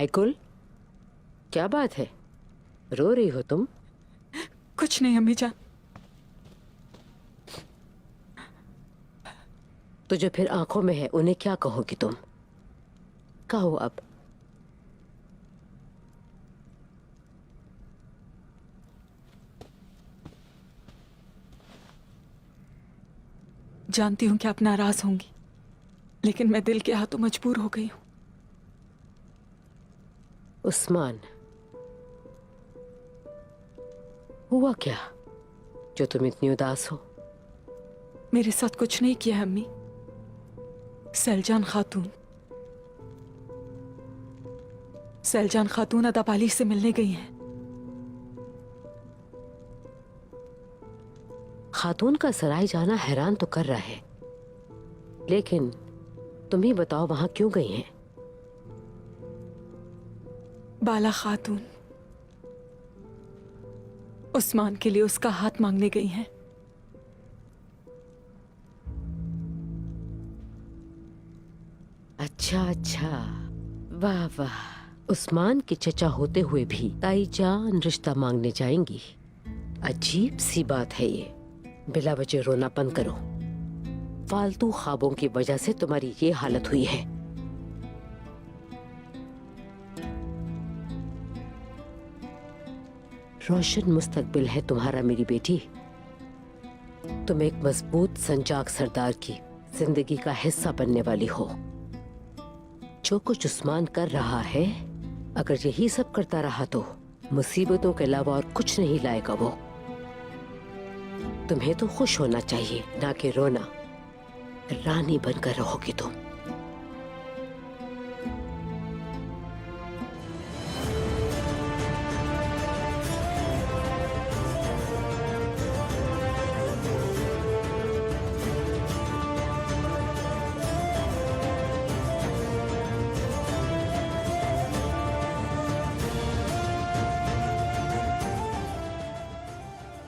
आयकुल, क्या बात है? रो रही हो तुम? कुछ नहीं अम्मी जान। तो जो फिर आंखों में है उन्हें क्या कहोगी तुम? कहो अब। जानती हूं कि आप नाराज होंगी, लेकिन मैं दिल के हाथों मजबूर हो गई हूं। उस्मान, हुआ क्या जो तुम इतनी उदास हो? मेरे साथ कुछ नहीं किया अम्मी। सैलजान खातून अदापाली से मिलने गई हैं। खातून का सराय जाना हैरान तो कर रहा है, लेकिन तुम ही बताओ वहां क्यों गई हैं? बाला खातून उस्मान के लिए उसका हाथ मांगने गई हैं। अच्छा अच्छा, वाह वाह। उस्मान के चचा होते हुए भी ताई जान रिश्ता मांगने जाएंगी? अजीब सी बात है ये। बिला वजह रोना बंद करो। फालतू ख्वाबों की वजह से तुम्हारी ये हालत हुई है। रोशन मुस्तकबिल है तुम्हारा मेरी बेटी। तुम एक मजबूत संजाक सरदार की जिंदगी का हिस्सा बनने वाली हो। जो कुछ उस्मान कर रहा है, अगर यही सब करता रहा तो मुसीबतों के अलावा और कुछ नहीं लाएगा वो। तुम्हें तो खुश होना चाहिए, ना कि रोना। रानी बनकर रहोगी तुम।